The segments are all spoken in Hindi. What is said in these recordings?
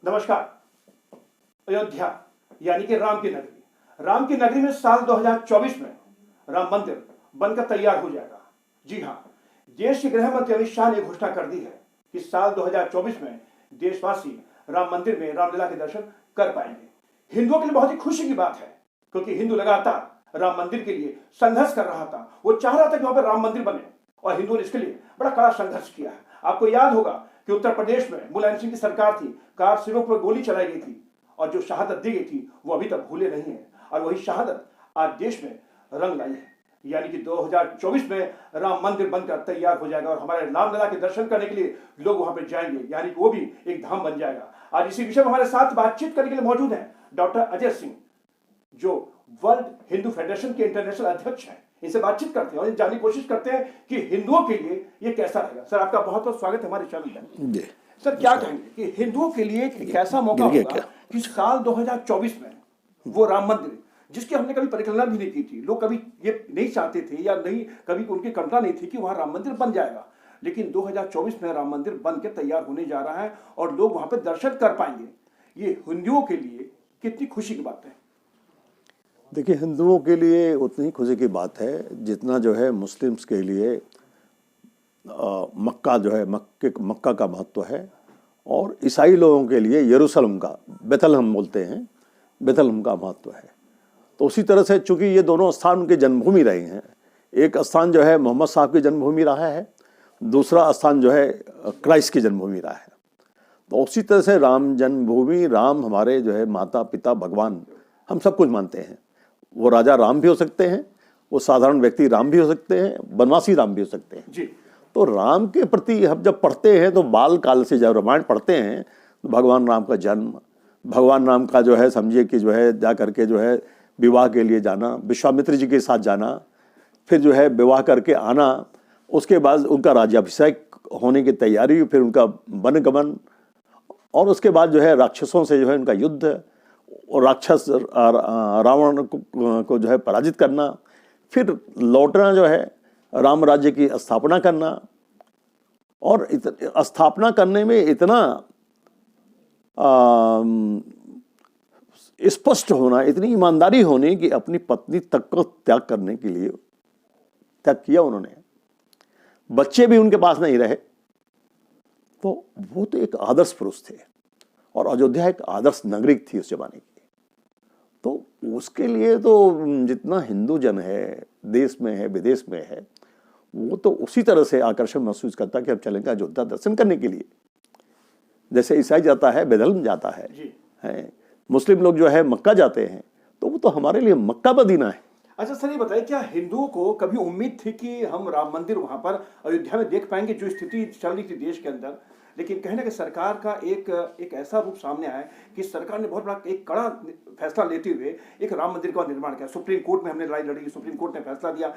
नमस्कार। अयोध्या यानी कि राम की नगरी में साल 2024 में राम मंदिर बनकर तैयार हो जाएगा। जी हाँ, देश के गृह मंत्री अमित शाह ने घोषणा कर दी है कि साल 2024 में देशवासी राम मंदिर में रामलला के दर्शन कर पाएंगे। हिंदुओं के लिए बहुत ही खुशी की बात है, क्योंकि हिंदू लगातार राम मंदिर के लिए संघर्ष कर रहा था। वो चाह रहा था कि वहां पर राम मंदिर बने और हिंदुओं ने इसके लिए बड़ा कड़ा संघर्ष किया है। आपको याद होगा कि उत्तर प्रदेश में मुलायम सिंह की सरकार थी, कार सेवक पर गोली चलाई गई थी और जो शहादत दी गई थी वो अभी तक भूले नहीं है। और वही शहादत आज देश में रंग लाई है, यानी कि 2024 में राम मंदिर बनकर तैयार हो जाएगा और हमारे रामलला के दर्शन करने के लिए लोग वहां पर जाएंगे, यानी कि वो भी एक धाम बन जाएगा। आज इसी विषय में हमारे साथ बातचीत करने के लिए मौजूद हैं डॉक्टर अजय सिंह, जो वर्ल्ड हिंदू फेडरेशन के इंटरनेशनल अध्यक्ष हैं। इनसे बातचीत करते हैं और जानने की कोशिश करते हैं कि हिंदुओं के लिए ये कैसा रहेगा। सर, आपका बहुत बहुत स्वागत है हमारे चैनल में। सर, क्या कहेंगे कि हिंदुओं के लिए एक ऐसा मौका होगा कि साल 2024 में वो राम मंदिर, जिसकी हमने कभी परिकल्पना भी नहीं की थी, लोग कभी ये नहीं चाहते थे या नहीं, कभी उनकी कल्पना नहीं थी कि वहां राम मंदिर बन जाएगा, लेकिन 2024 में राम मंदिर बन के तैयार होने जा रहा है और लोग वहां पर दर्शन कर पाएंगे। ये हिंदुओं के लिए कितनी खुशी की बात है? देखिए, हिंदुओं के लिए उतनी खुशी की बात है जितना जो है मुस्लिम्स के लिए मक्का जो है मक्का का महत्व है, और ईसाई लोगों के लिए यरूशलेम का, बेथलहम बोलते हैं, बेथलहम का महत्व है। तो उसी तरह से चूंकि ये दोनों स्थान उनके जन्मभूमि रहे हैं, एक स्थान जो है मोहम्मद साहब की जन्मभूमि रहा है, दूसरा स्थान जो है क्राइस्ट की जन्मभूमि रहा है। तो उसी तरह से राम जन्मभूमि, राम हमारे जो है माता पिता भगवान, हम सब कुछ मानते हैं। वो राजा राम भी हो सकते हैं, वो साधारण व्यक्ति राम भी हो सकते हैं, बनवासी राम भी हो सकते हैं जी। तो राम के प्रति हम जब पढ़ते हैं तो बाल काल से जब रामायण पढ़ते हैं तो भगवान राम का जन्म, भगवान राम का जो है समझिए कि जो है जा करके जो है विवाह के लिए जाना, विश्वामित्र जी के साथ जाना, फिर जो है विवाह करके आना, उसके बाद उनका राज्याभिषेक होने की तैयारी, फिर उनका वनगमन, और उसके बाद जो है राक्षसों से जो है उनका युद्ध और राक्षस रावण को जो है पराजित करना, फिर लौटना, जो है राम राज्य की स्थापना करना। और स्थापना करने में इतना स्पष्ट होना, इतनी ईमानदारी होनी कि अपनी पत्नी तक को त्याग करने के लिए त्याग किया उन्होंने। बच्चे भी उनके पास नहीं रहे। तो वो तो एक आदर्श पुरुष थे और अयोध्या एक आदर्श नगरी थी उस जमाने की। तो उसके लिए तो जितना हिंदू जन है, देश में है विदेश में है, वो तो उसी तरह से आकर्षण महसूस करता कि अब चलेंगे अयोध्या दर्शन करने के लिए। जैसे ईसाई जाता है बेथलहम जाता है, मुस्लिम लोग जो है मक्का जाते हैं, तो वो तो हमारे लिए मक्का मदीना है। अच्छा सर, ये बताइए, क्या हिंदुओं को कभी उम्मीद थी कि हम राम मंदिर वहां पर अयोध्या में देख पाएंगे, जो स्थिति चल रही थी देश के अंदर? लेकिन कहने कि सरकार का एक ऐसा रूप सामने आया कि सरकार ने बहुत बड़ा एक कड़ा फैसला लेते हुए एक राम मंदिर का निर्माण किया। सुप्रीम कोर्ट में हमने लड़ाई लड़ी, सुप्रीम कोर्ट ने फैसला दिया।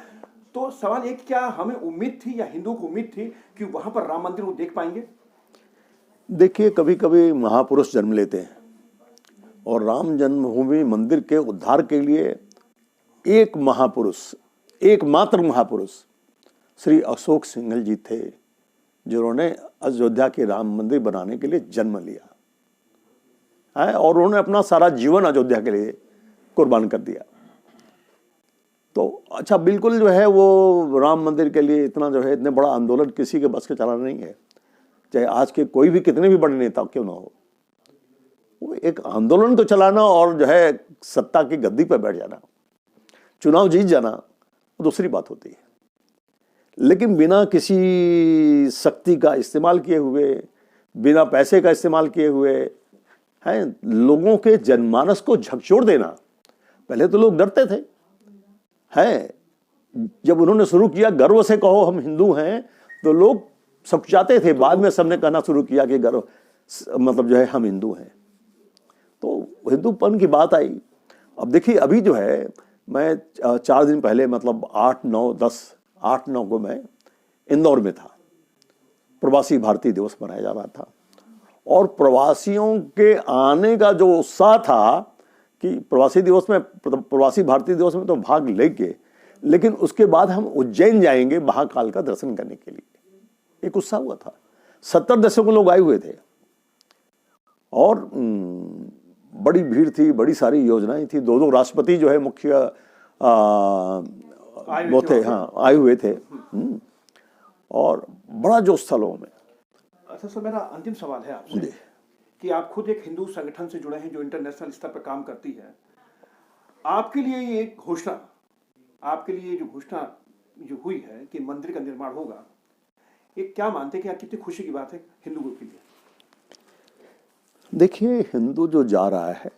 तो सवाल एक, क्या हमें उम्मीद थी या हिंदुओं को उम्मीद थी कि वहां पर राम मंदिर वो देख पाएंगे? देखिए, कभी कभी महापुरुष जन्म लेते हैं और राम जन्मभूमि मंदिर के उद्धार के लिए एक महापुरुष, एकमात्र महापुरुष श्री अशोक सिंघल जी थे, जिन्होंने अयोध्या के राम मंदिर बनाने के लिए जन्म लिया है और उन्होंने अपना सारा जीवन अयोध्या के लिए कुर्बान कर दिया। तो अच्छा, बिल्कुल जो है वो राम मंदिर के लिए इतना जो है इतने बड़ा आंदोलन किसी के बस के चलाना नहीं है, चाहे आज के कोई भी कितने भी बड़े नेता क्यों ना हो। वो एक आंदोलन तो चलाना और जो है सत्ता की गद्दी पर बैठ जाना, चुनाव जीत जाना, वो दूसरी बात होती है। लेकिन बिना किसी शक्ति का इस्तेमाल किए हुए, बिना पैसे का इस्तेमाल किए हुए, हैं लोगों के जनमानस को झकझोर देना। पहले तो लोग डरते थे, हैं जब उन्होंने शुरू किया गर्व से कहो हम हिंदू हैं, तो लोग सकचाते थे। बाद में सबने कहना शुरू किया कि गर्व मतलब जो है हम हिंदू हैं, तो हिंदूपन की बात आई। अब देखिए, अभी जो है मैं 4 दिन पहले, मतलब 8-9 को मैं इंदौर में था। प्रवासी भारतीय दिवस मनाया जा रहा था और प्रवासियों के आने का जो उत्साह था कि प्रवासी भारतीय दिवस में तो भाग लेंगे, लेकिन उसके बाद हम उज्जैन जाएंगे महाकाल का दर्शन करने के लिए, एक उत्साह हुआ था। 70 दशकों लोग आए हुए थे और बड़ी भीड़ थी, बड़ी सारी योजनाएं थी, दो दो राष्ट्रपति जो है मुख्य वो थे, हाँ आए हुए थे। और बड़ा जोश था लोगों में। अच्छा सर, मेरा अंतिम सवाल है आपसे जी। कि आप खुद एक हिंदू संगठन से जुड़े हैं जो इंटरनेशनल स्तर पर काम करती है। आपके लिए ये घोषणा, आपके लिए जो घोषणा जो हुई है कि मंदिर का निर्माण होगा, ये क्या मानते हैं कि कितनी खुशी की बात है हिंदुओं के लिए? देखिए, हिंदू जो जा रहा है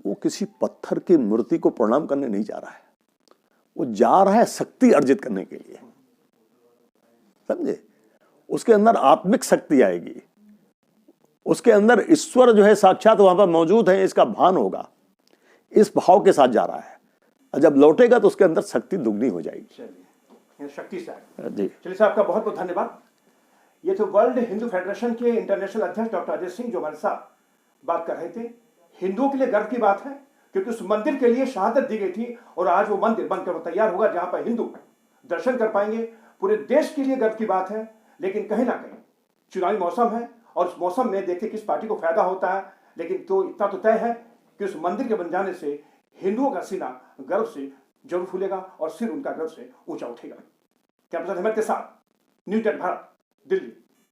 वो किसी पत्थर की मूर्ति को प्रणाम करने नहीं जा रहा है, वो जा रहा है शक्ति अर्जित करने के लिए, समझे? उसके अंदर आत्मिक शक्ति आएगी, उसके अंदर ईश्वर जो है साक्षात वहां पर मौजूद है, इसका भान होगा। इस भाव के साथ जा रहा है, और जब लौटेगा तो उसके अंदर शक्ति दुगनी हो जाएगी। चलिए, शक्ति से जी। चलिए साहब, आपका बहुत बहुत धन्यवाद। ये तो वर्ल्ड हिंदू फेडरेशन के इंटरनेशनल अध्यक्ष डॉक्टर अजय सिंह जो हमारे साथ बात कर रहे थे। हिंदुओं के लिए गर्व की बात है क्योंकि उस मंदिर के लिए शहादत दी गई थी और आज वो मंदिर बनकर तैयार होगा जहां पर हिंदू दर्शन कर पाएंगे। पूरे देश के लिए गर्व की बात है, लेकिन कहीं ना कहीं चुनावी मौसम है और उस मौसम में देखते किस पार्टी को फायदा होता है। लेकिन तो इतना तो तय है कि उस मंदिर के बन जाने से हिंदुओं का सीना गर्व से जरूर फूलेगा और सिर उनका गर्व से ऊंचा उठेगा। कैमरा अहमद के साथ न्यूज़ 8 भारत, दिल्ली।